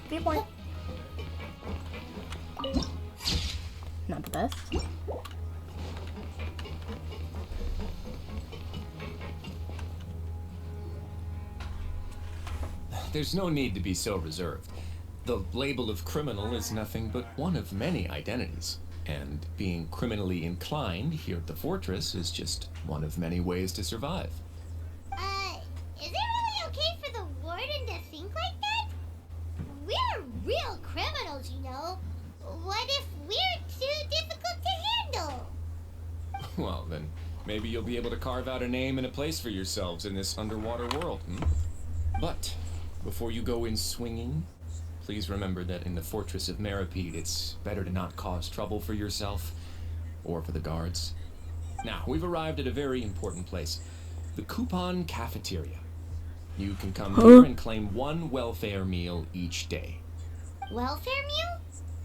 Viewpoint. Not the best. There's no need to be so reserved. The label of criminal is nothing but one of many identities. And being criminally inclined here at the fortress is just one of many ways to survive. Is it really okay for the warden to think like that? We're real criminals, you know. What if we're too difficult to handle? Well, then maybe you'll be able to carve out a name and a place for yourselves in this underwater world. But before you go in swinging, please remember that in the fortress of MEROPIDE, it's better to not cause trouble for yourself or for the guards. Now, we've arrived at a very important place, the Coupon Cafeteria. You can come here and claim one welfare meal each day. Welfare meal?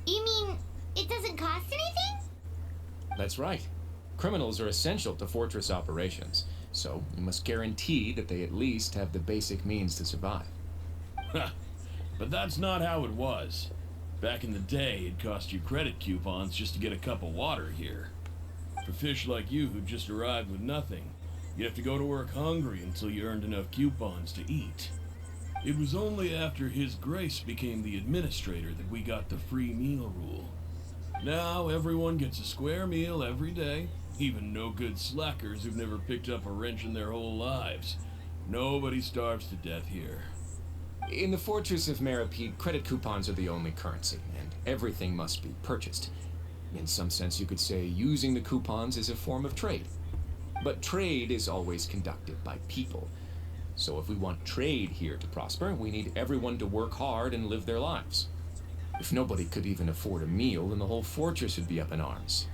You mean it doesn't cost anything? That's right. Criminals are essential to fortress operations, so you must guarantee that they at least have the basic means to survive. But that's not how it was. Back in the day, it cost you credit coupons just to get a cup of water here. For fish like you who just arrived with nothing, you'd have to go to work hungry until you earned enough coupons to eat. It was only after His Grace became the administrator that we got the free meal rule. Now everyone gets a square meal every day, even no-good slackers who've never picked up a wrench in their whole lives. Nobody starves to death here. In the fortress of MEROPIDE, credit coupons are the only currency, and everything must be purchased. In some sense, you could say using the coupons is a form of trade. But trade is always conducted by people. So if we want trade here to prosper, we need everyone to work hard and live their lives. If nobody could even afford a meal, then the whole fortress would be up in arms.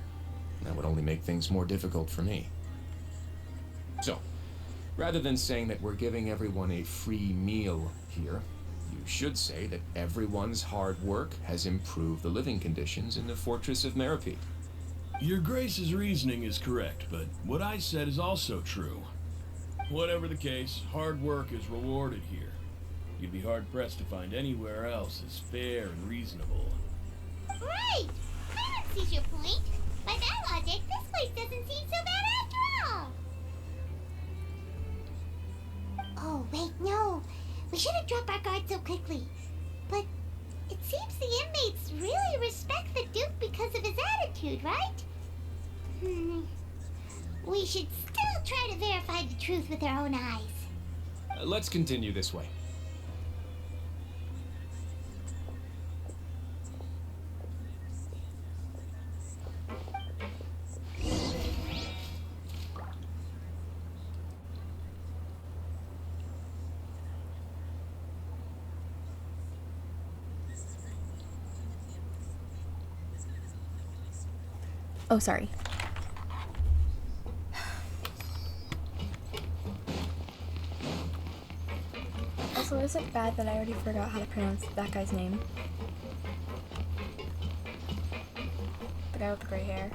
That would only make things more difficult for me. So, rather than saying that we're giving everyone a free meal here, you should say that everyone's hard work has improved the living conditions in the fortress of MEROPIDE. Your Grace's reasoning is correct, but what I said is also true. Whatever the case, hard work is rewarded here. You'd be hard-pressed to find anywhere else as fair and reasonable. Right! Clarence sees your point. By that logic, this place doesn't seem so bad after all. Oh, wait, no. We shouldn't drop our guard so quickly. But it seems the inmates really respect the Duke because of his attitude, right? We should still try to verify the truth with our own eyes. Let's continue this way. Oh, sorry. Also, is it bad that I already forgot how to pronounce that guy's name? The guy with the gray hair.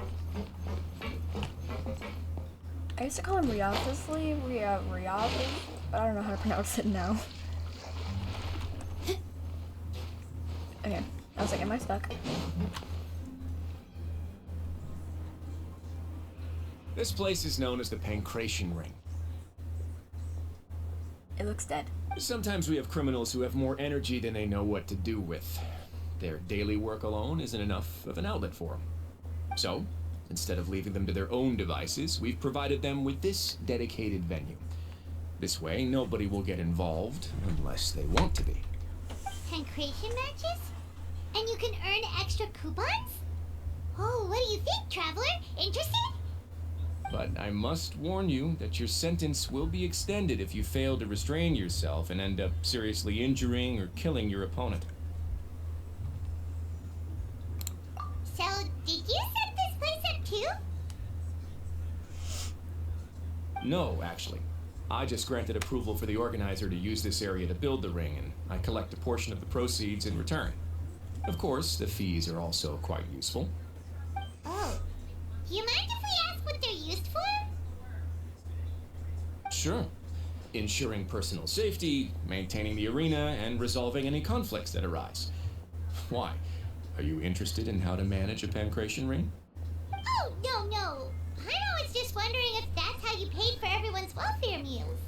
I used to call him Riaz, but I don't know how to pronounce it now. Okay, I was like, am I stuck? This place is known as the Pancration Ring. It looks dead. Sometimes we have criminals who have more energy than they know what to do with. Their daily work alone isn't enough of an outlet for them. So, instead of leaving them to their own devices, we've provided them with this dedicated venue. This way, nobody will get involved unless they want to be. Pancration matches? And you can earn extra coupons? Oh, what do you think, traveler? Interested? But I must warn you that your sentence will be extended if you fail to restrain yourself and end up seriously injuring or killing your opponent. So, did you set this place up too? No, actually. I just granted approval for the organizer to use this area to build the ring, and I collect a portion of the proceeds in return. Of course, the fees are also quite useful. Oh, do you mind if we ask what they're used for? Sure. Ensuring personal safety, maintaining the arena, and resolving any conflicts that arise. Why? Are you interested in how to manage a pancration ring? Oh, no. I was just wondering if that's how you paid for everyone's welfare meals.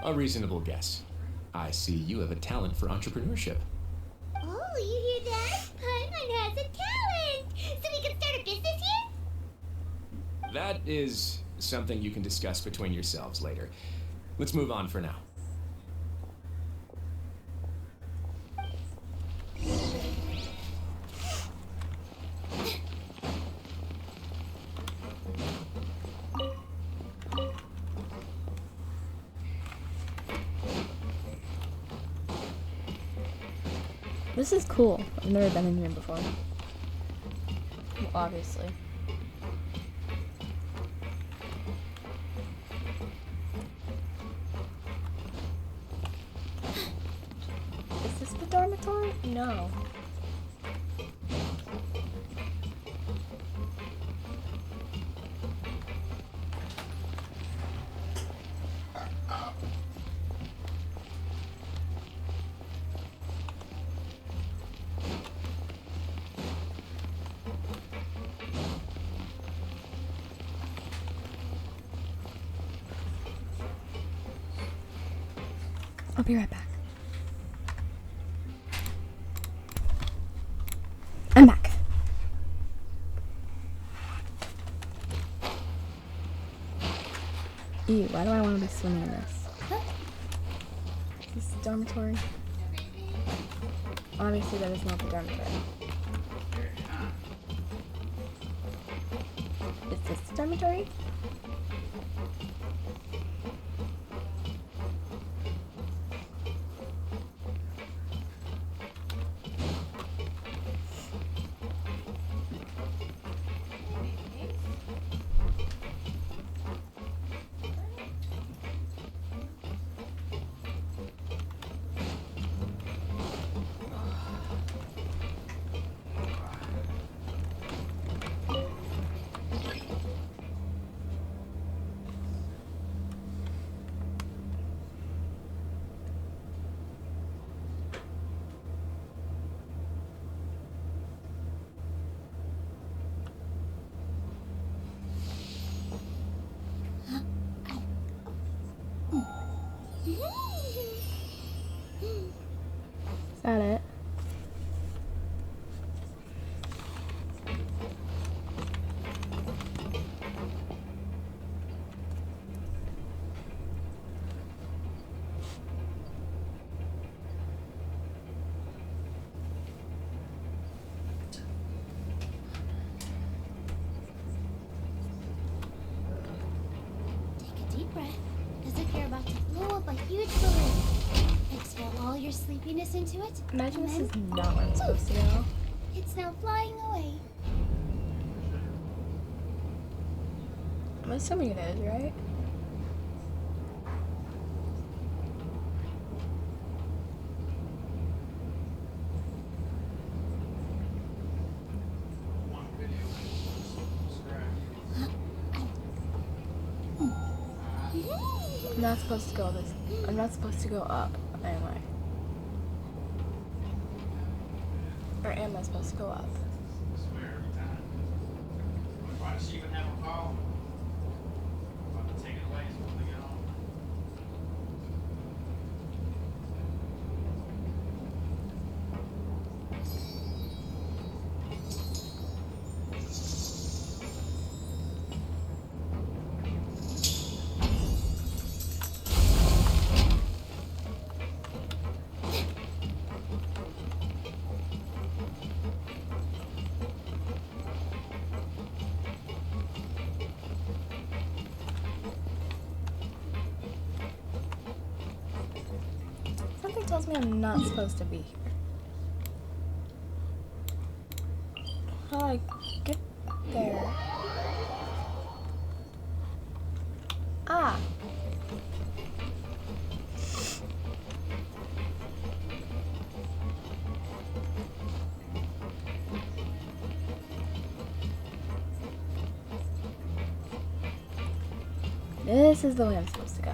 A reasonable guess. I see you have a talent for entrepreneurship. Oh, you hear that? Paimon has a talent! So we can start a business here? That is something you can discuss between yourselves later. Let's move on for now. This is cool. I've never been in here before. Well, obviously. Is this the dormitory? No. I'll be right back. I'm back. Ew, why do I want to be swimming in this? Is this the dormitory? Obviously that is not the dormitory. Is this the dormitory? Is that it? Take a deep breath, as if you're about to blow up a huge balloon. Exhale all your sleepiness into it. Imagine and this then is not where I'm supposed to go. it's now flying away. I'm assuming it is, right? I'm not supposed to go this. I'm not supposed to go up, am I? Or am I supposed to go up? Why does she even have a call? About to take it away so we can get on. Something tells me I'm not supposed to be here. How do I get there? Ah! This is the way I'm supposed to go.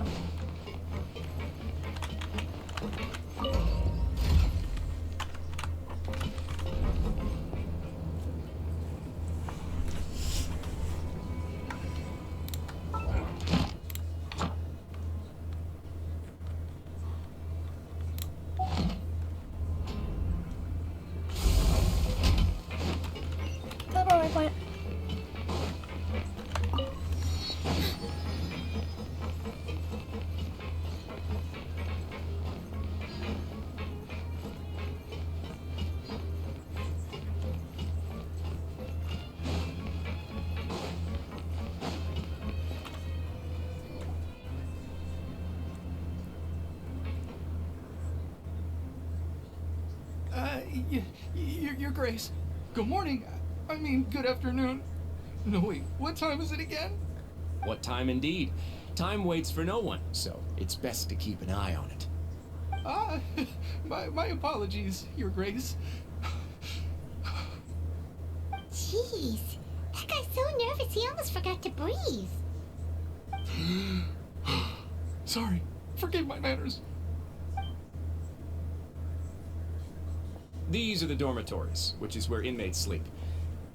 Your Grace. Good morning. I mean, good afternoon. No, wait, what time is it again? What time indeed? Time waits for no one, so it's best to keep an eye on it. Ah, my apologies, Your Grace. Jeez, that guy's so nervous he almost forgot to breathe. Sorry, forgive my manners. These are the dormitories, which is where inmates sleep.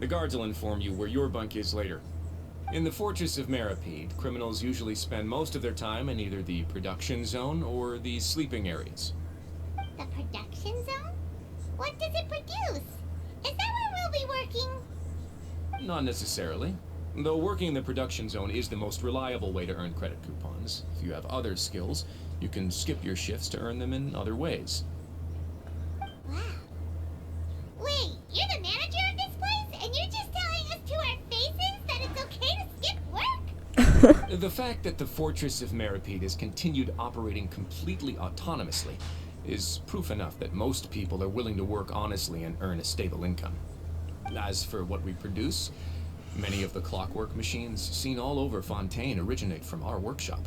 The guards will inform you where your bunk is later. In the Fortress of MEROPIDE, criminals usually spend most of their time in either the production zone or the sleeping areas. The production zone? What does it produce? Is that where we'll be working? Not necessarily. Though working in the production zone is the most reliable way to earn credit coupons. If you have other skills, you can skip your shifts to earn them in other ways. Wow. Wait, you're the manager of this place, and you're just telling us to our faces that it's okay to skip work? The fact that the Fortress of MEROPIDE is continued operating completely autonomously is proof enough that most people are willing to work honestly and earn a stable income. As for what we produce, many of the clockwork machines seen all over Fontaine originate from our workshop.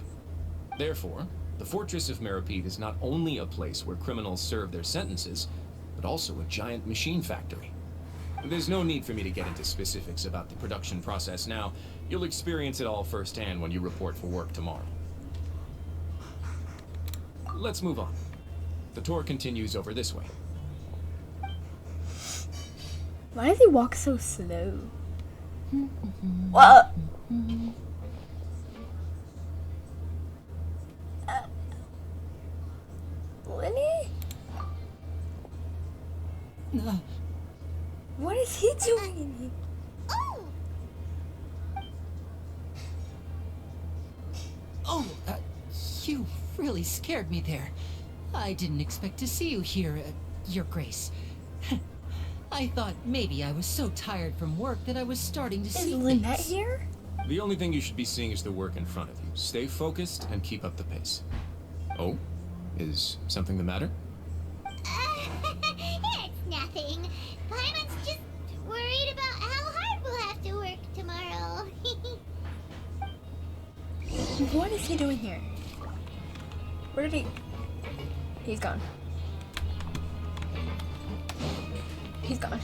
Therefore, the Fortress of MEROPIDE is not only a place where criminals serve their sentences, but also a giant machine factory. There's no need for me to get into specifics about the production process now. You'll experience it all firsthand when you report for work tomorrow. Let's move on. The tour continues over this way. Why does he walk so slow? What? Lenny? What is he doing? Oh! Oh, you really scared me there. I didn't expect to see you here, Your Grace. I thought maybe I was so tired from work that I was starting to Is see Lynette things. here? The only thing you should be seeing is the work in front of you. Stay focused and keep up the pace. Oh? Is something the matter? It's nothing. Paimon's just worried about how hard we'll have to work tomorrow. What is he doing here? Where did he... He's gone. He's gone.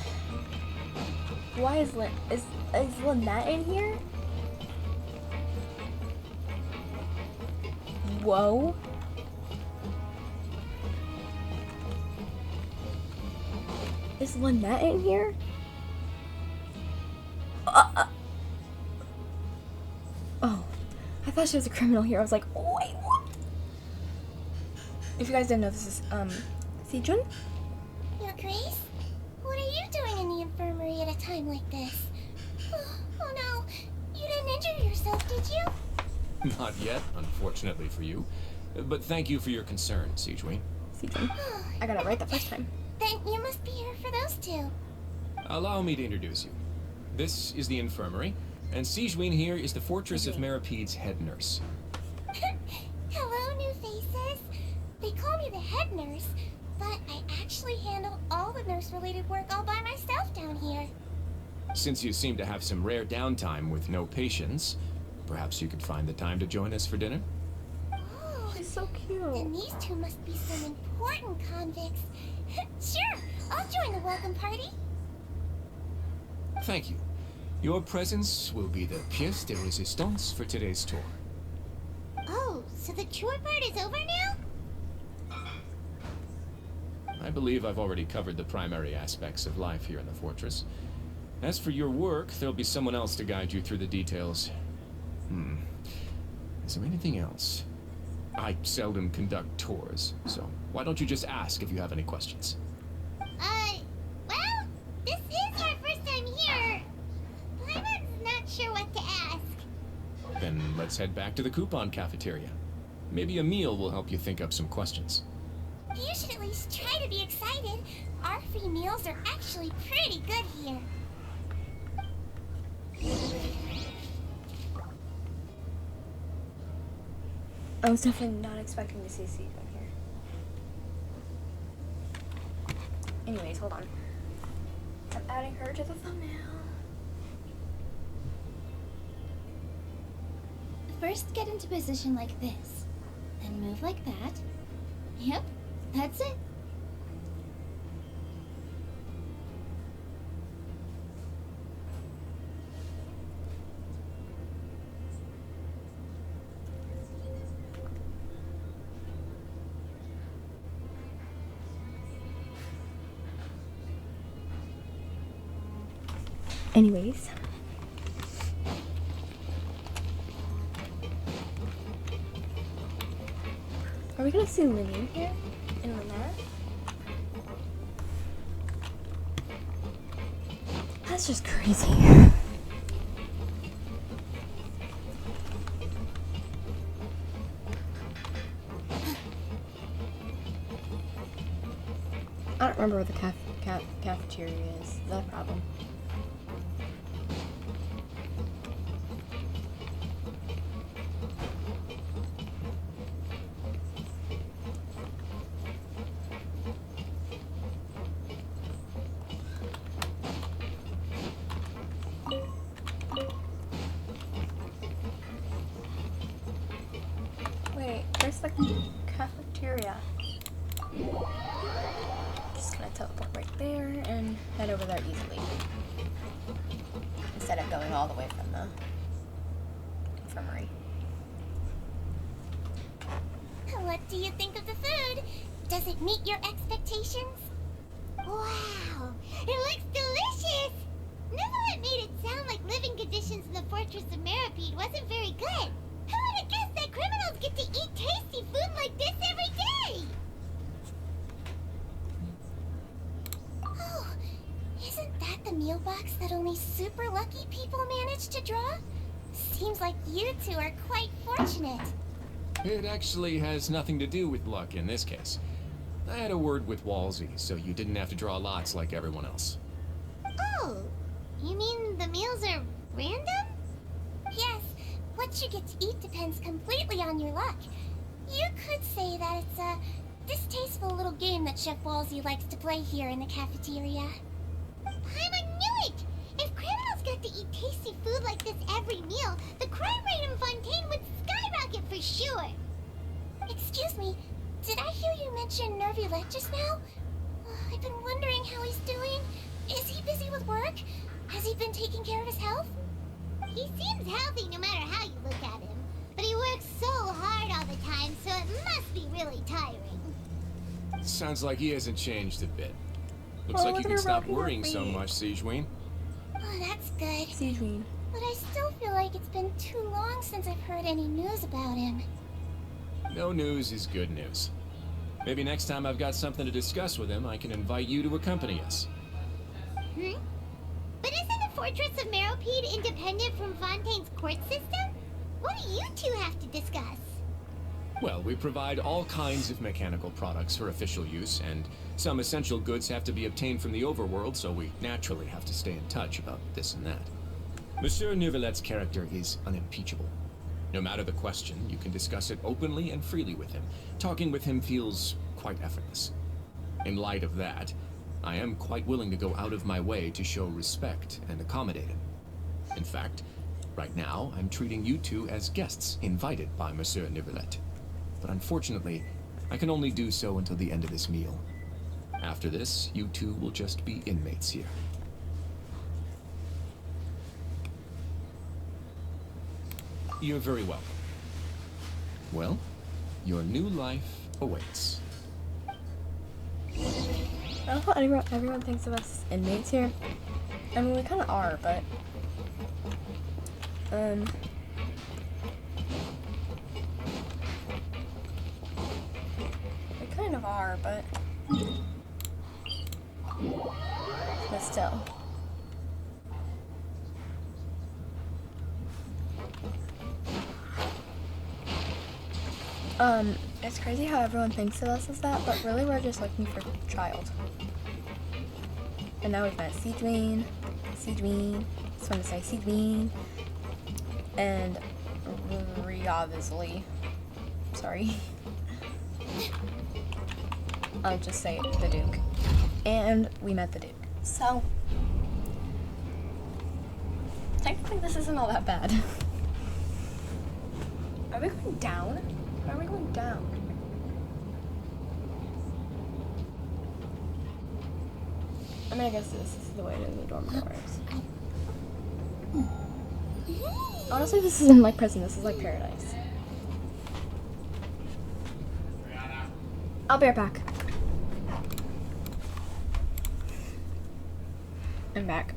Why is Lynette in here? Whoa. Is Lynette in here? Oh, I thought she was a criminal here. I was like, oh, wait, what? If you guys didn't know, this is, Sejun? Your Grace? What are you doing in the infirmary at a time like this? Oh no, you didn't injure yourself, did you? Not yet, unfortunately for you. But thank you for your concern, Sejun. Sejun. I got it right the first time. Then you must be here for those two. Allow me to introduce you. This is the infirmary, and Sejun here is the Fortress of MEROPIDE's head nurse. Hello, new faces. They call me the head nurse, but I actually handle all the nurse-related work all by myself down here. Since you seem to have some rare downtime with no patients, perhaps you could find the time to join us for dinner? Oh, She's so then cute. these two must be some important convicts. Sure, I'll join the welcome party. Thank you. Your presence will be the pièce de résistance for today's tour. Oh, so the tour part is over now? I believe I've already covered the primary aspects of life here in the fortress. As for your work, there'll be someone else to guide you through the details. Is there anything else? I seldom conduct tours, so why don't you just ask if you have any questions? Well, this is our first time here. Paimon's not sure what to ask. Then let's head back to the coupon cafeteria. Maybe a meal will help you think up some questions. You should at least try to be excited. Our free meals are actually pretty good here. I was definitely not expecting to see Sejun here. Anyways, hold on. I'm adding her to the thumbnail. First, get into position like this. Then move like that. Yep, that's it. Anyways. Are we gonna zoom in here? In the map? That's just crazy. I don't remember where the cafeteria is. That's the problem. Wait, where's the cafeteria? Just gonna teleport right there and head over there easily. Instead of going all the way from the infirmary. What do you think of the food? Does it meet your expectations? Wow, it looks delicious! Neverlet made it sound like living conditions in the Fortress of MEROPIDE wasn't very good. Who would have guessed that criminals get to eat tasty food like this every day? Oh, isn't that the meal box that only super lucky people manage to draw? Seems like you two are quite fortunate. It actually has nothing to do with luck in this case. I had a word with Walsey, so you didn't have to draw lots like everyone else. Oh, you mean the meals are random? Yes, what you get to eat depends completely on your luck. You could say that it's a distasteful little game that Chef Walsey likes to play here in the cafeteria. Paimon knew it! If criminals got to eat tasty food like this every meal, the crime rate in Fontaine would skyrocket for sure! Excuse me, did I hear you mention Nervylette just now? I've been wondering how he's doing. Is he busy with work? Has he been taking care of his health? He seems healthy no matter how you look at him. But he works so hard all the time, so it must be really tiring. Sounds like he hasn't changed a bit. Looks Oh, like you they're can stop rocking worrying your so feet. much, Sigeween. Oh, that's good. Sigeween. But I still feel like it's been too long since I've heard any news about him. No news is good news. Maybe next time I've got something to discuss with him, I can invite you to accompany us. But isn't the Fortress of MEROPIDE independent from Fontaine's court system? What do you two have to discuss? Well, we provide all kinds of mechanical products for official use, and some essential goods have to be obtained from the overworld, so we naturally have to stay in touch about this and that. Monsieur Nervylette's character is unimpeachable. No matter the question, you can discuss it openly and freely with him. Talking with him feels quite effortless. In light of that, I am quite willing to go out of my way to show respect and accommodate him. In fact, right now, I'm treating you two as guests invited by Monsieur Nervylette. But unfortunately, I can only do so until the end of this meal. After this, you two will just be inmates here. You're very welcome. Well, your new life awaits. I don't know everyone thinks of us as inmates here. I mean, we kind of are, but we kind of are, but still. It's crazy how everyone thinks of us as that, but really we're just looking for a child. And now we've met Sigeween, just want to say Sigeween, and obviously, sorry. I'll just say the Duke. And we met the Duke. So, technically this isn't all that bad. Are we going down? Why are we going down? I mean, I guess this is the way to the dormitories. Honestly, this isn't like prison, this is like paradise. I'll be right back. I'm back.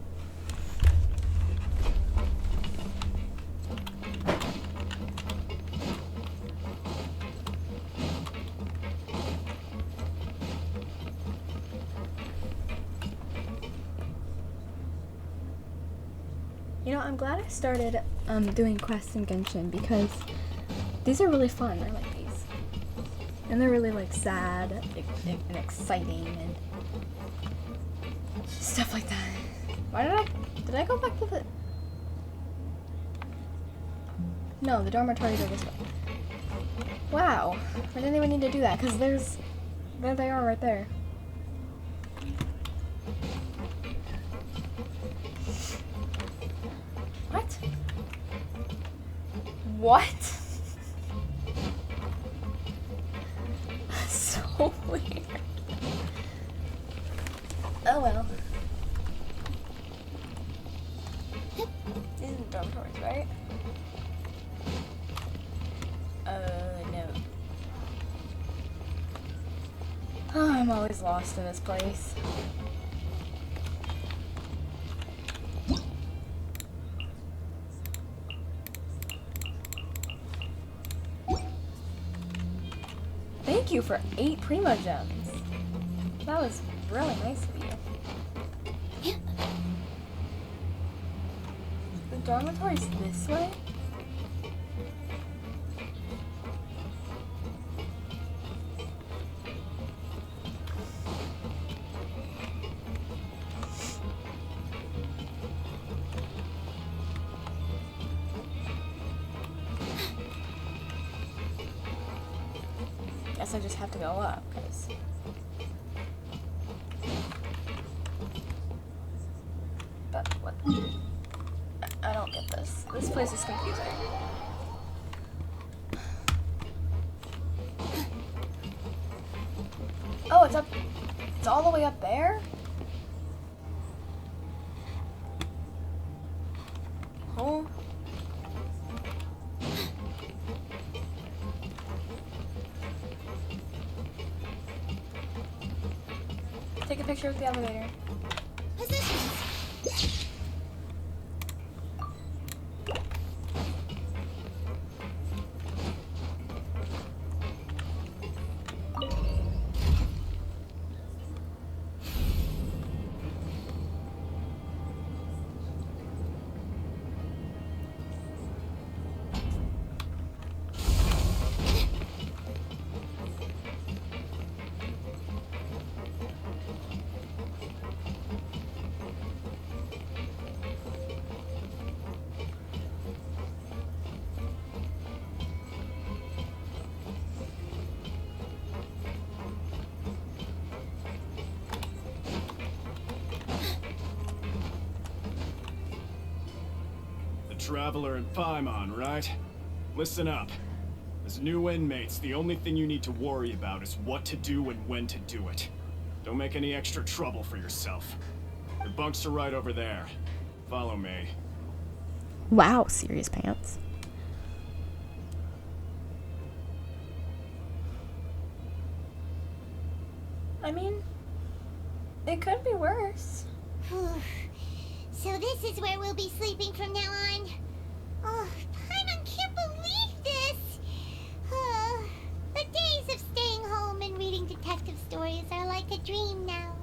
You know, I'm glad I started doing quests in Genshin because these are really fun. I like these. And they're really like sad and exciting and stuff like that. Why did I go back to the... No, the dormitories are this way. Wow, I didn't even need to do that because there they are right there. What? What? So weird. Oh well. These are the dormitories, right? No. Oh, I'm always lost in this place. Thank you for 8 Primo Gems. That was really nice of you. The dormitory's this way? Guess I just have to go up, because... But what? I don't get this. This place is confusing. Oh, it's up... It's all the way up there? Oh. Take a picture of the elevator. Traveler in Paimon, right? Listen up. As new inmates, the only thing you need to worry about is what to do and when to do it. Don't make any extra trouble for yourself. Your bunks are right over there. Follow me. Wow, serious pants. I mean, it could be worse. So this is where we'll be sleeping from now on. Oh, Paimon can't believe this. The days of staying home and reading detective stories are like a dream now.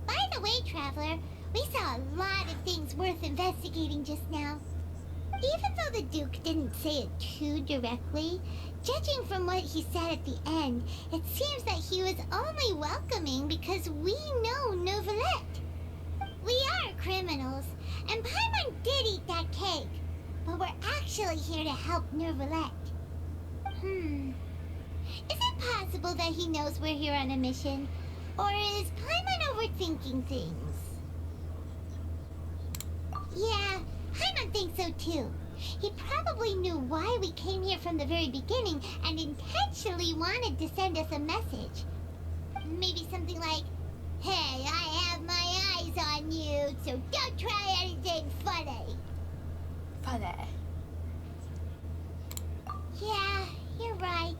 By the way, Traveler, we saw a lot of things worth investigating just now. Even though the Duke didn't say it too directly, judging from what he said at the end, it seems that he was only welcoming because we know Neuvillette. We are criminals, and Paimon did eat that cake, but we're actually here to help Neuvillette. Is it possible that he knows we're here on a mission? Or is Paimon overthinking things? Yeah, Paimon thinks so too. He probably knew why we came here from the very beginning and intentionally wanted to send us a message. Maybe something like, "Hey, I have my eyes on you, so don't try anything funny." Funny. Yeah, you're right.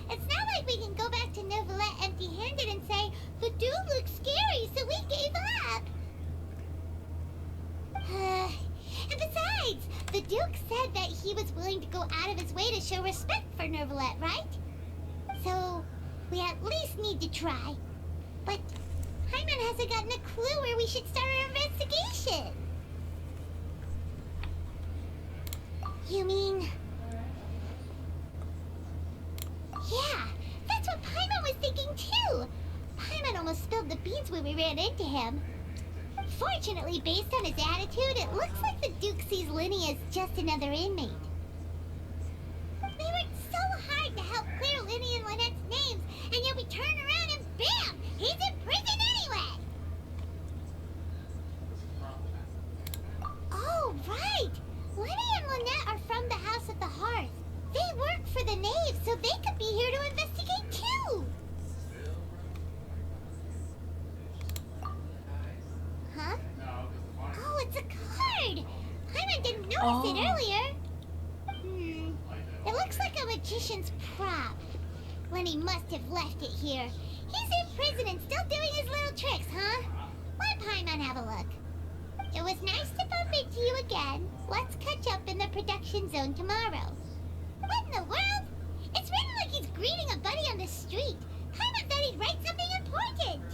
It's not like we can go back to Novelette empty-handed and say, "The dude looks scary, so we gave up." And besides, the Duke said that he was willing to go out of his way to show respect for Novelette, right? So, we at least need to try. But Paimon hasn't gotten a clue where we should start our investigation. You mean... Yeah, that's what Paimon was thinking too. Paimon almost spilled the beans when we ran into him. Fortunately, based on his attitude, it looks like the Duke sees Linny as just another inmate. We worked so hard to help clear Linny and Lynette's names, and yet we turn around and bam! He's in prison anyway! Oh, right! Linny and Lynette are from the House of the Hearth. They work for the Knave, so they could be here to investigate too! Huh? Oh, it's a card! Paimon didn't notice it earlier. It looks like a magician's prop. Lenny must have left it here. He's in prison and still doing his little tricks, huh? Let Paimon have a look. It was nice to bump into you again. Let's catch up in the production zone tomorrow. What in the world? It's written like he's greeting a buddy on the street. Paimon thought he'd write something important.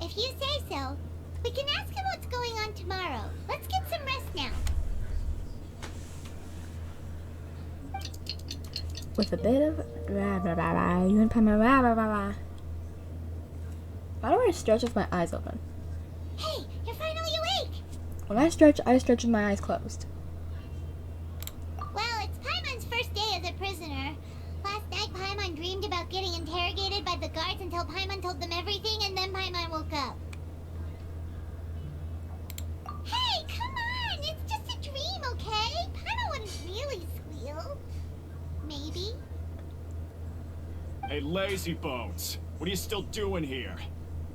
If you say so, we can ask him what's going on tomorrow. Let's get some rest now. With a bit of rah, rah, rah, rah, you and Paimon rah, rah, rah, rah. Why do I stretch with my eyes open? Hey, you're finally awake! When I stretch with my eyes closed. Well, it's Paimon's first day as a prisoner. Last night, Paimon dreamed about getting interrogated by the guards until Paimon told them everything, and then Paimon woke up. Hey, come on! It's just a dream, okay? Paimon wouldn't really squeal. Maybe. Hey, lazy bones. What are you still doing here?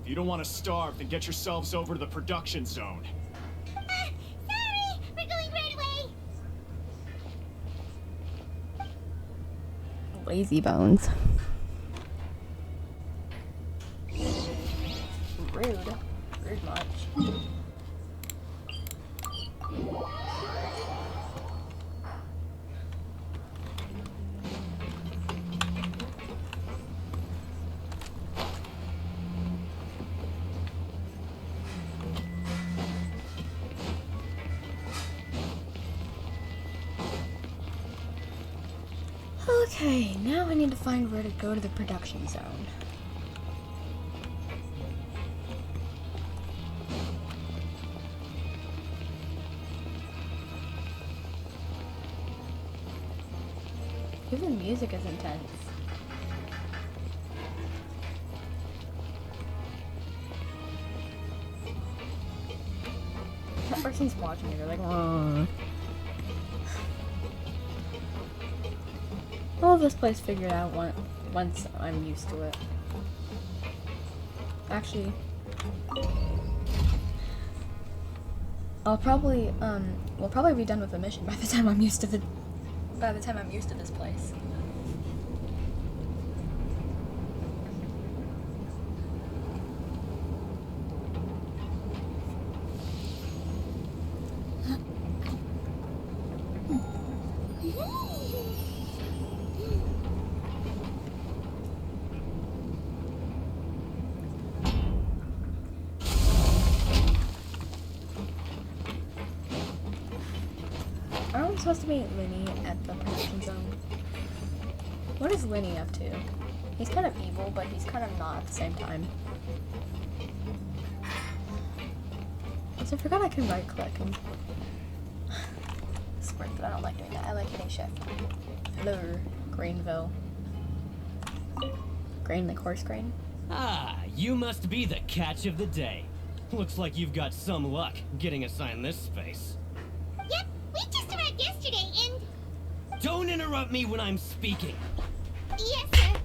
If you don't want to starve, then get yourselves over to the production zone. Sorry! We're going right away! Lazy bones. Rude. Rude much. Okay, now I need to find where to go to the production zone. Even the music is intense. That person's watching me, they're like, oh. I'll have this place figured out once I'm used to it. Actually, we'll probably be done with the mission by the time I'm used to this place. Aren't we supposed to meet Linny at the production zone? What is Linny up to? He's kind of evil, but he's kind of not at the same time. So I forgot I can right click and sprint, but I don't like doing that. I like hitting shift. Hello, Greenville. grain like horse grain. Ah, you must be the catch of the day. Looks like you've got some luck getting assigned this space. Yep, we just arrived yesterday and... Don't interrupt me when I'm speaking. Yes, sir.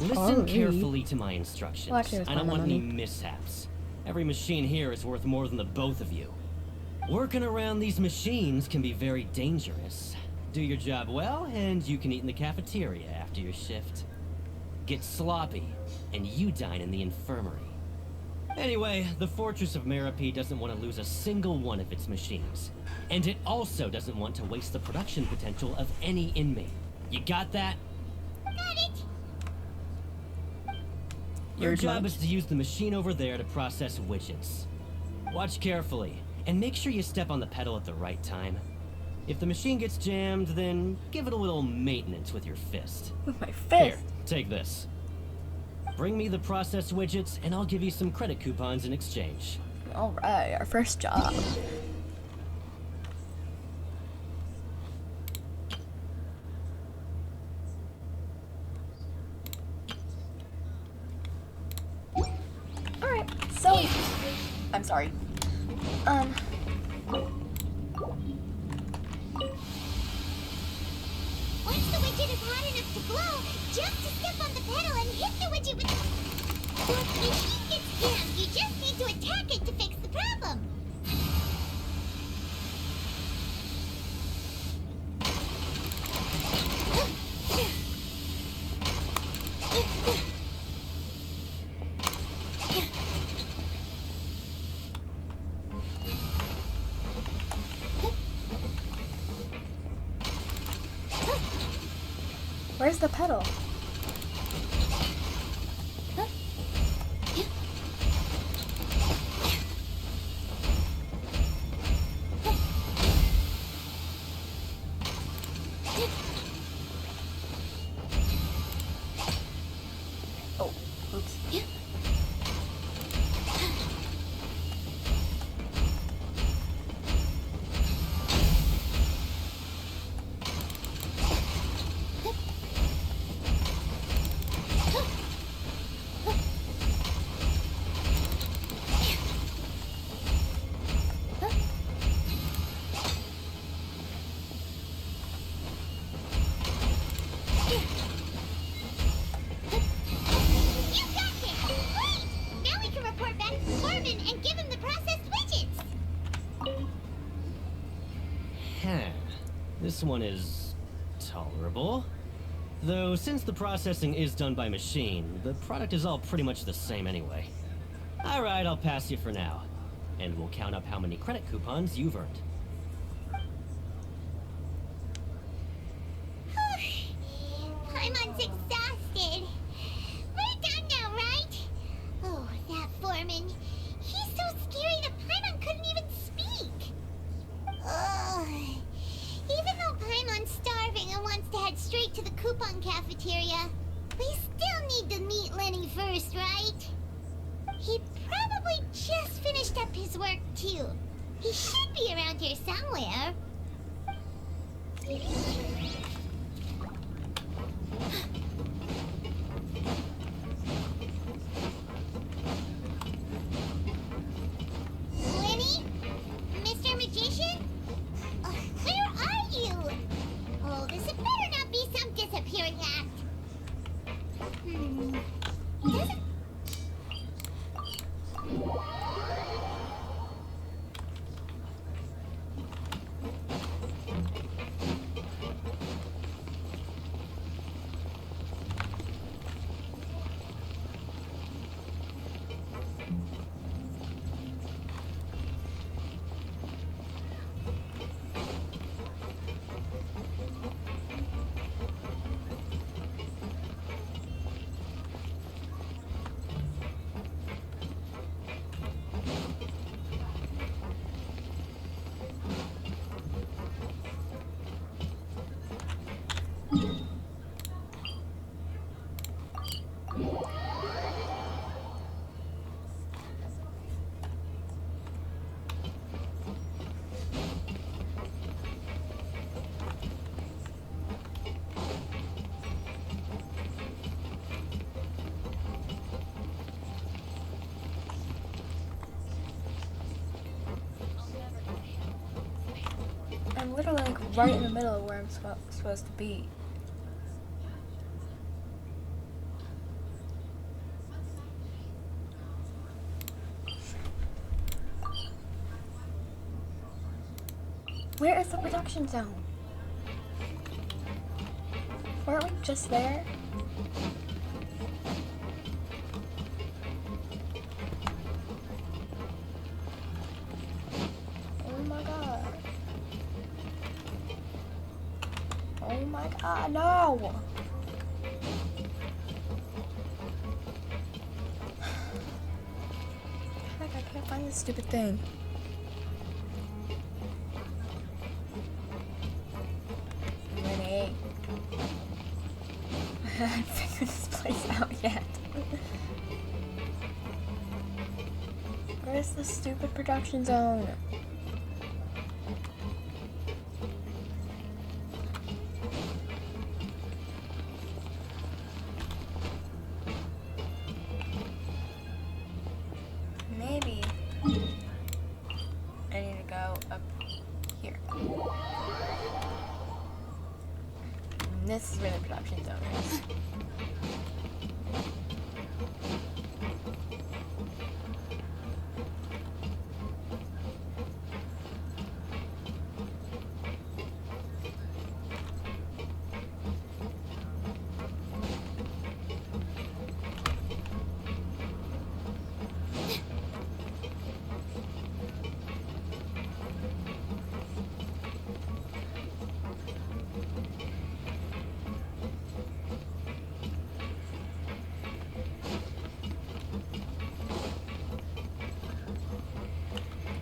Listen Sorry. carefully to my instructions. Well, actually, it was I don't my want any money. mishaps. Every machine here is worth more than the both of you. Working around these machines can be very dangerous. Do your job well, and you can eat in the cafeteria after your shift. Get sloppy, and you dine in the infirmary. Anyway, the Fortress of MEROPIDE doesn't want to lose a single one of its machines. And it also doesn't want to waste the production potential of any inmate. You got that? Got it. Your Weird job lunch. is to use the machine over there to process widgets. Watch carefully, and make sure you step on the pedal at the right time. If the machine gets jammed, then give it a little maintenance with your fist. With my Here, fist. take this. Bring me the processed widgets, and I'll give you some credit coupons in exchange. Alright, our first job. Alright, so I'm sorry. Once the widget is hot enough to glow, just step on the pedal and hit the widget with... If the machine gets jammed, you just need to attack it to fix the problem. Where's the pedal? Oh, oops. You got this! Great! Now we can report back to the foreman and give him the processed widgets. Huh. This one is tolerable. Though, since the processing is done by machine, the product is all pretty much the same anyway. Alright, I'll pass you for now. And we'll count up how many credit coupons you've earned. Paimon's exhausted. We're done now, right? Oh, that foreman. He's so scary that Paimon couldn't even speak. Ugh. Even though Paimon's starving and wants to head straight to the coupon cafeteria, we still need to meet Lenny first, right? He probably just finished up his work, too. He should be around here somewhere. Lenny? Mr. Magician? Where are you? Oh, this better not be some disappearing act. Doesn't... right in the middle of where I'm supposed to be. Where is the production zone? Weren't we just there? Oh my god. Oh my god, no! Heck, I can't find this stupid thing. Renee. I haven't figured this place out yet. Where's the stupid production zone? Maybe I need to go up here. And this is where the production zone is.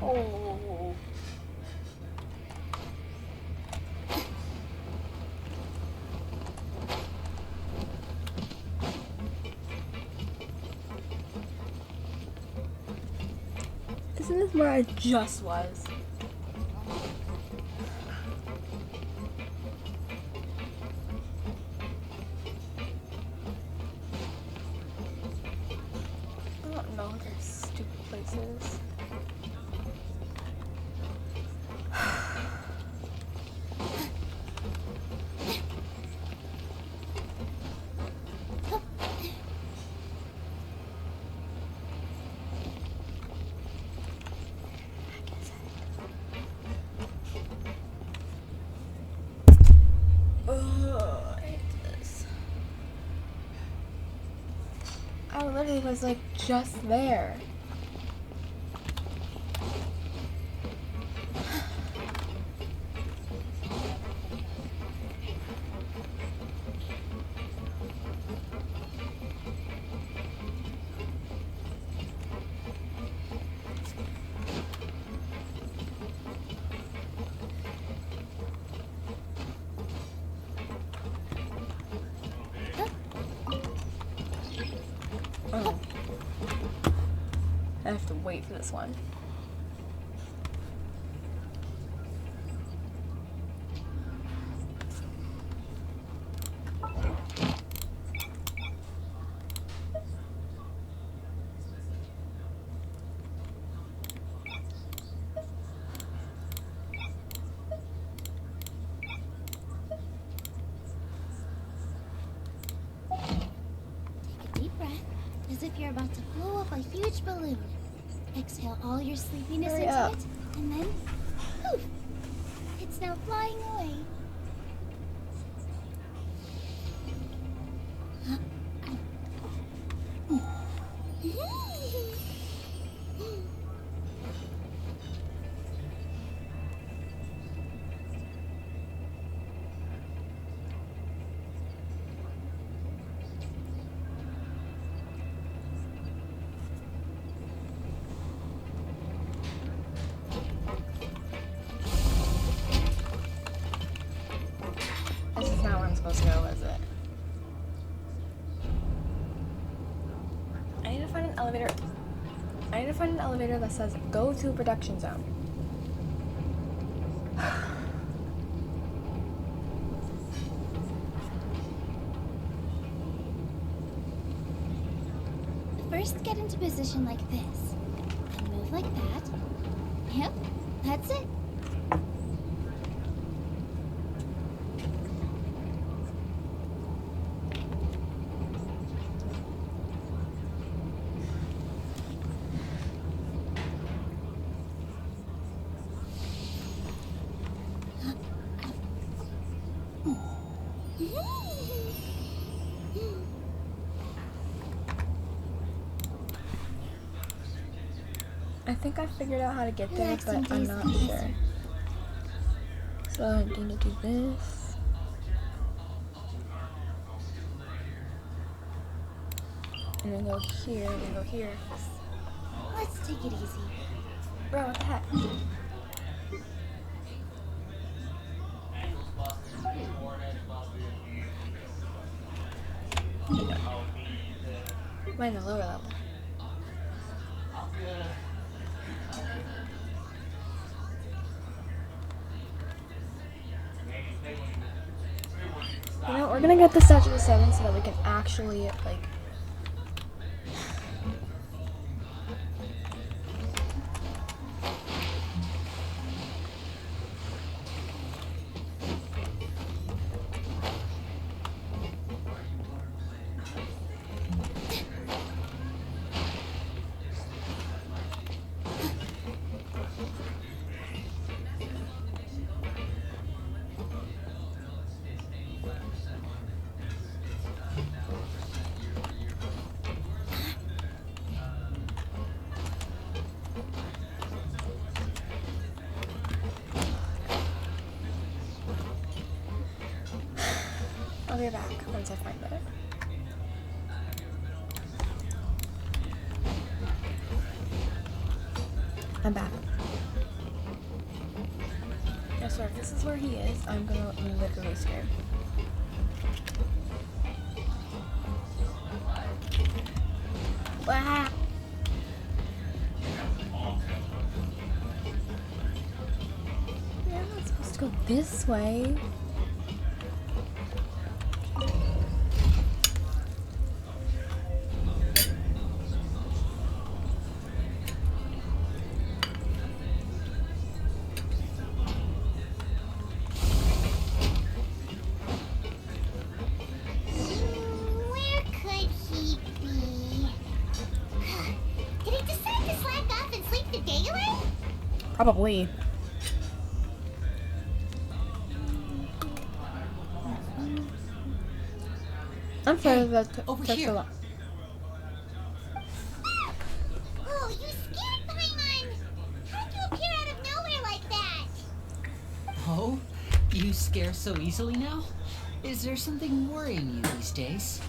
Oh. Isn't this where I just was? I don't know these stupid places. I hate this. I literally was like just there. Oh. I have to wait for this one. Deep breath, as if you're about to blow up a huge balloon. Exhale all your sleepiness Hurry into up. it, and then poof! It's now flying away. This is not where I'm supposed to go, is it? I need to find an elevator. I need to find an elevator that says go to production zone. First, get into position like this. And move like that. Yep, that's it. I think I figured out how to get there, Relaxing but I'm days not like sure. So I need to do this. And then go here, and then go here. Let's take it easy. Bro, what the heck? Am I in the lower level? You know, we're gonna get the Statue of 7 so that we can actually, like... I'll be back once I find it. I'm back. Yeah, so if this is where he is, I'm gonna literally scream. Wow. Yeah, I'm not supposed to go this way. Where could he be? Did he decide to slack off and sleep the day away? Probably. I'm sorry that over took here. so long. Oh, you scared Paimon! How'd you appear out of nowhere like that? Oh, you scare so easily now? Is there something worrying you these days?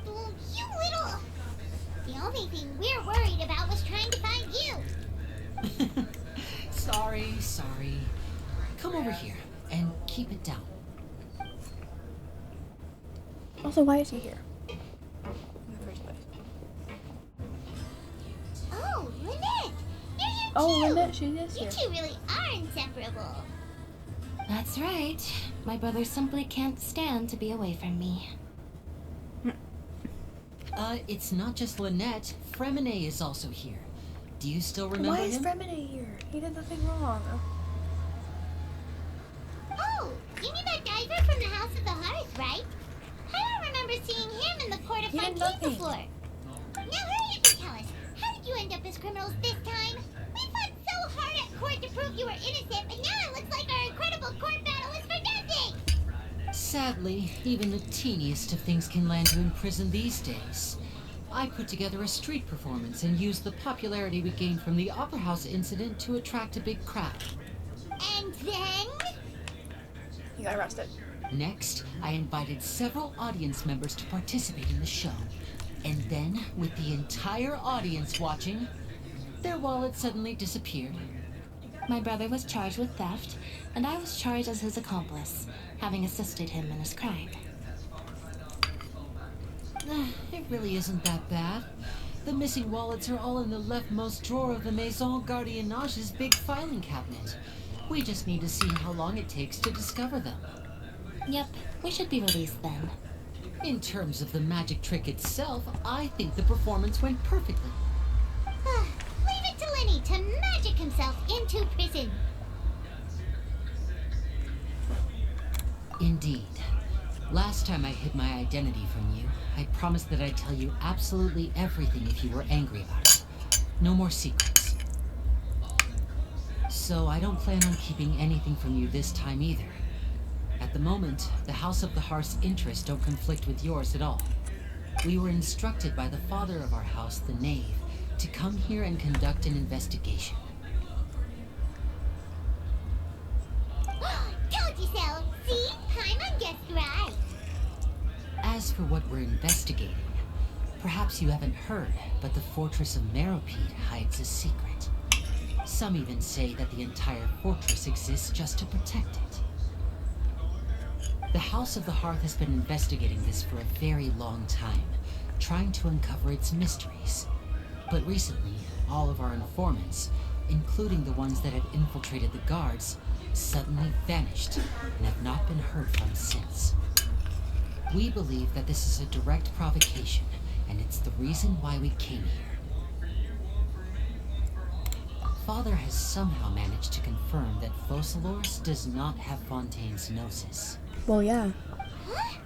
Oh, you little... The only thing we're worried about was trying to find you. Sorry. Come over here and keep it down. Also, why is he here? In the first place. Oh, Lynette! You're here Oh, too! Lynette, she is You here. two really are inseparable. That's right. My brother simply can't stand to be away from me. It's not just Lynette. Fremine is also here. Do you still remember Why is him? Fremine here? He did nothing wrong. Oh, you mean that diver from the House of the Hearth, right? I don't remember seeing him in the court of He did Fontaine nothing. before. Now hurry up and tell us, how did you end up as criminals this time? We fought so hard at court to prove you were innocent, but now it looks like our incredible court battle is for nothing! Sadly, even the teeniest of things can land you in prison these days. I put together a street performance and used the popularity we gained from the Opera House incident to attract a big crowd. And then... He got arrested. Next, I invited several audience members to participate in the show. And then, with the entire audience watching, their wallet suddenly disappeared. My brother was charged with theft, and I was charged as his accomplice, having assisted him in his crime. It really isn't that bad. The missing wallets are all in the leftmost drawer of the Maison Gardiennage's big filing cabinet. We just need to see how long it takes to discover them. Yep, we should be released then. In terms of the magic trick itself, I think the performance went perfectly. Leave it to Lenny to magic himself into prison. Indeed. Last time I hid my identity from you, I promised that I'd tell you absolutely everything if you were angry about it. No more secrets. So I don't plan on keeping anything from you this time either. At the moment, the House of the Hearth's interests don't conflict with yours at all. We were instructed by the father of our house, the Knave, to come here and conduct an investigation. Told you so. See? Paimon guessed right. As for what we're investigating, perhaps you haven't heard, but the fortress of MEROPIDE hides a secret. Some even say that the entire fortress exists just to protect it. The House of the Hearth has been investigating this for a very long time, trying to uncover its mysteries. But recently, all of our informants, including the ones that had infiltrated the guards, suddenly vanished and have not been heard from since. We believe that this is a direct provocation, and it's the reason why we came here. Father has somehow managed to confirm that Focalors does not have Fontaine's Gnosis. Well, yeah. Huh?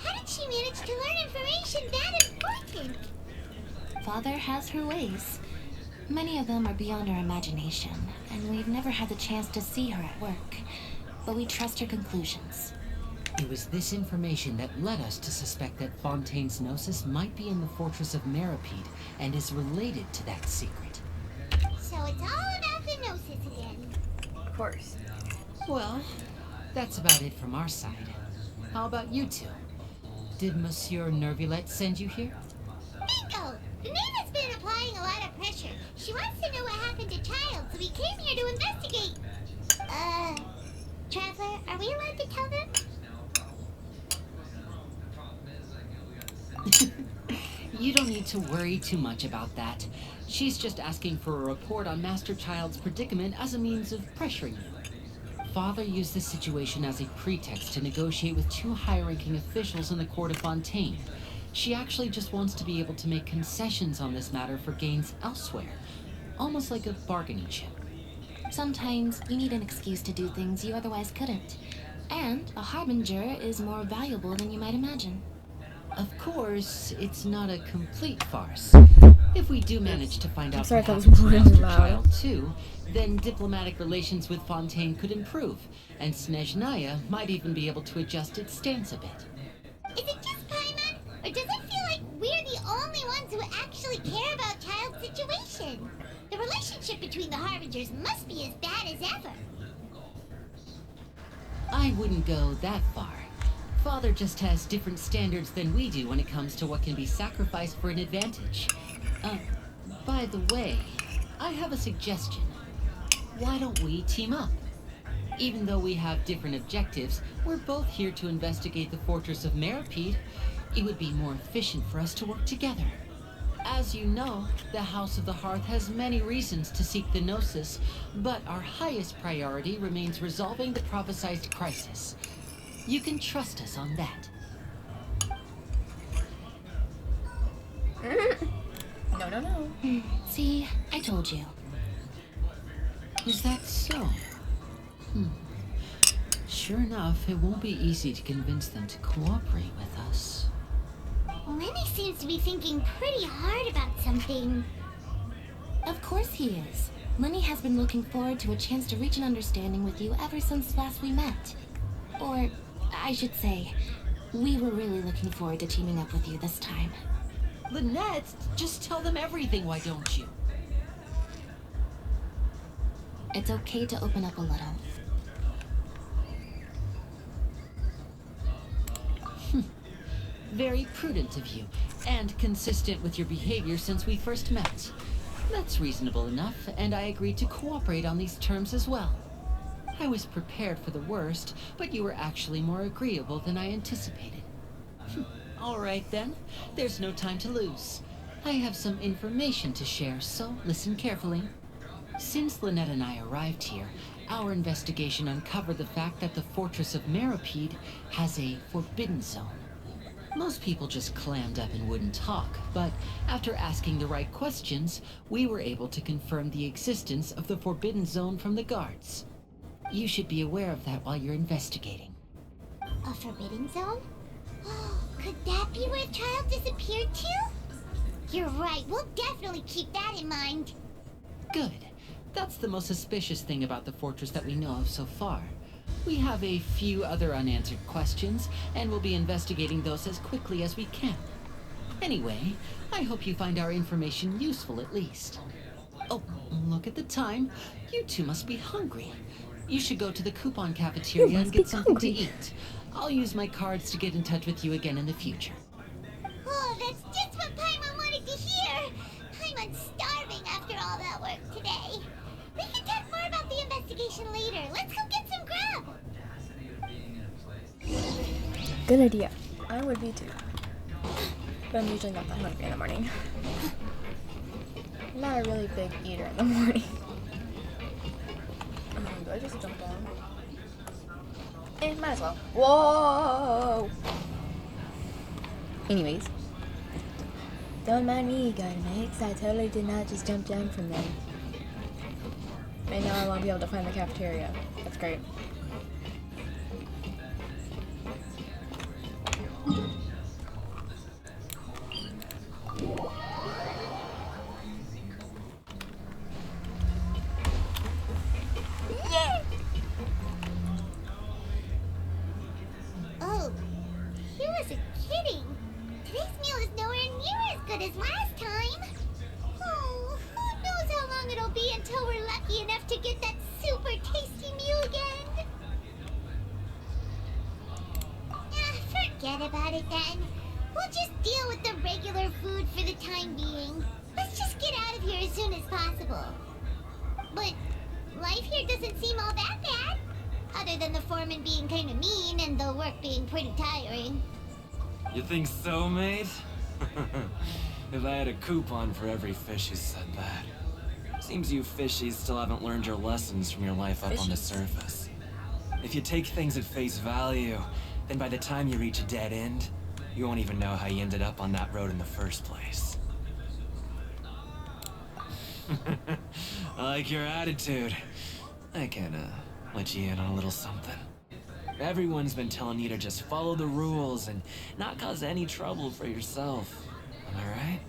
How did she manage to learn information that important? Father has her ways. Many of them are beyond our imagination, and we've never had the chance to see her at work. But we trust her conclusions. It was this information that led us to suspect that Fontaine's Gnosis might be in the fortress of MEROPIDE and is related to that secret. So it's all about the Gnosis again. Of course. Well, that's about it from our side. How about you two? Did Monsieur Nervulette send you here? Bingo! The maid has been applying a lot of pressure. She wants to know what happened to Child, so we came here to investigate. Traveler, are we allowed to tell them? You don't need to worry too much about that. She's just asking for a report on Master Child's predicament as a means of pressuring you. Father used this situation as a pretext to negotiate with two high-ranking officials in the court of Fontaine. She actually just wants to be able to make concessions on this matter for gains elsewhere. Almost like a bargaining chip. Sometimes you need an excuse to do things you otherwise couldn't. And a harbinger is more valuable than you might imagine. Of course, it's not a complete farce. If we do manage to find out sorry what if that was happened to really Master loud. Child too, then diplomatic relations with Fontaine could improve, and Snezhnaya might even be able to adjust its stance a bit. Is it just Paimon? Or does it feel like we're the only ones who actually care about Child's situation? The relationship between the Harbingers must be as bad as ever. I wouldn't go that far. Father just has different standards than we do when it comes to what can be sacrificed for an advantage. By the way, I have a suggestion. Why don't we team up? Even though we have different objectives, we're both here to investigate the fortress of MEROPIDE. It would be more efficient for us to work together. As you know, the House of the Hearth has many reasons to seek the Gnosis, but our highest priority remains resolving the prophesized crisis. You can trust us on that. No. See, I told you. Is that so? Sure enough, it won't be easy to convince them to cooperate with us. Lenny seems to be thinking pretty hard about something. Of course he is. Lenny has been looking forward to a chance to reach an understanding with you ever since last we met. Or, I should say, we were really looking forward to teaming up with you this time. Lynette, just tell them everything, why don't you? It's okay to open up a little. Very prudent of you, and consistent with your behavior since we first met. That's reasonable enough, and I agreed to cooperate on these terms as well. I was prepared for the worst, but you were actually more agreeable than I anticipated. All right then, there's no time to lose. I have some information to share, so listen carefully. Since Lynette and I arrived here, our investigation uncovered the fact that the fortress of MEROPIDE has a forbidden zone. Most people just clammed up and wouldn't talk, but after asking the right questions, we were able to confirm the existence of the forbidden zone from the guards. You should be aware of that while you're investigating. A forbidden zone? Could that be where Child disappeared to? You're right, we'll definitely keep that in mind. Good. That's the most suspicious thing about the fortress that we know of so far. We have a few other unanswered questions, and we'll be investigating those as quickly as we can. Anyway, I hope you find our information useful at least. Oh, look at the time. You two must be hungry. You should go to the coupon cafeteria and get something to eat. I'll use my cards to get in touch with you again in the future. Oh, that's just what Paimon wanted to hear. Paimon's starving after all that work today. We can talk more about the investigation later. Let's go get some grub. Good idea. I would be too. But I'm usually not that hungry in the morning. I'm not a really big eater in the morning. Do I just jump down? Might as well. Whoa! Anyways. Don't mind me, Dynamax. I totally did not just jump down from there. And now I won't be able to find the cafeteria. That's great. Oh, he wasn't kidding. Today's meal is nowhere near as good as last time. Oh, who knows how long it'll be until we're lucky enough to get that super tasty meal again. Forget about it then. We'll just deal with the regular food for the time being. Let's just get out of here as soon as possible. But life here doesn't seem all that bad. Other than the foreman being kind of mean and the work being pretty tiring. You think so, mate? If I had a coupon for every fish who said that. Seems you fishies still haven't learned your lessons from your life up on the surface. If you take things at face value, then by the time you reach a dead end, you won't even know how you ended up on that road in the first place. I like your attitude. I can, let you in on a little something. Everyone's been telling you to just follow the rules and not cause any trouble for yourself. Am I right?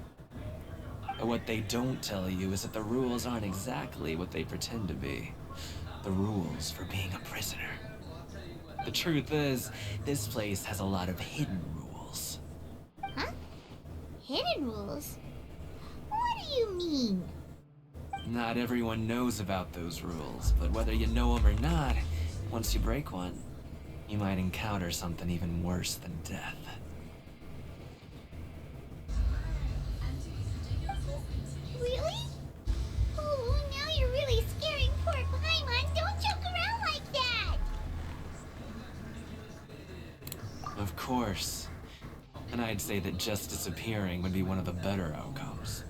But what they don't tell you is that the rules aren't exactly what they pretend to be. The rules for being a prisoner. The truth is, this place has a lot of hidden rules. Huh? Hidden rules? What do you mean? Not everyone knows about those rules, but whether you know them or not, once you break one, you might encounter something even worse than death. Really? Oh, now you're really scaring poor Paimon. Don't joke around like that. Of course. And I'd say that just disappearing would be one of the better outcomes.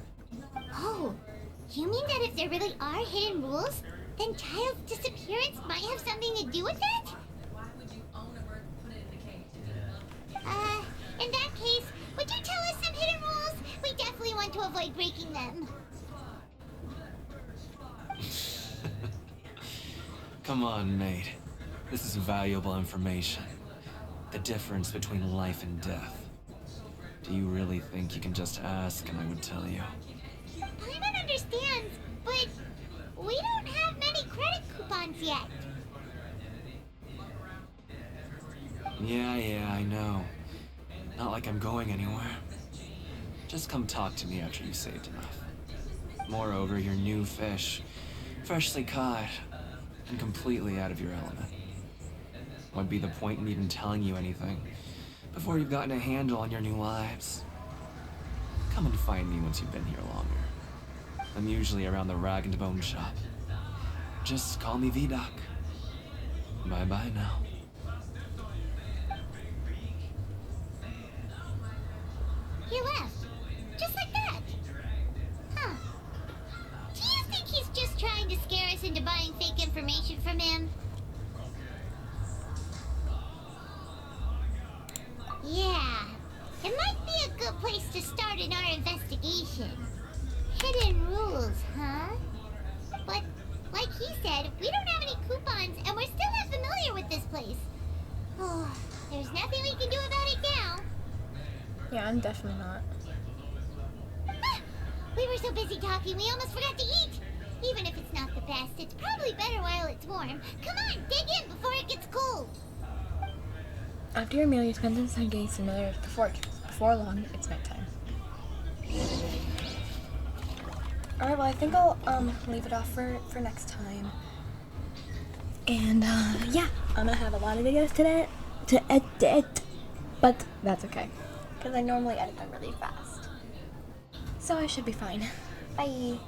Oh, you mean that if there really are hidden rules, then Child's disappearance might have something to do with that? In that case, would you tell us some hidden rules? We definitely want to avoid breaking them. Come on, mate. This is valuable information. The difference between life and death. Do you really think you can just ask and I would tell you? Paimon understands, but we don't have many credit coupons yet. Yeah, I know. Not like I'm going anywhere. Just come talk to me after you've saved enough. Moreover, you're new fish, freshly caught, and completely out of your element. What'd be the point in even telling you anything before you've gotten a handle on your new lives? Come and find me once you've been here longer. I'm usually around the Rag and Bone shop. Just call me V-Doc. Bye-bye now. He left. Just like that. Huh. Do you think he's just trying to scare us into buying fake information from him? Yeah. It might be a good place to start in our investigation. Hidden rules, huh? But, like he said, we don't have any coupons and we're still not familiar with this place. Oh, there's nothing we can do about it now. Yeah, I'm definitely not. We were so busy talking, we almost forgot to eat. Even if it's not the best, it's probably better while it's warm. Come on, dig in before it gets cold. After your meal, you spend some time getting familiar with the fortress. Before long, it's nighttime. Alright, well I think I'll leave it off for next time. And yeah, I'm gonna have a lot of videos today to edit, but that's okay, because I normally edit them really fast. So I should be fine. Bye.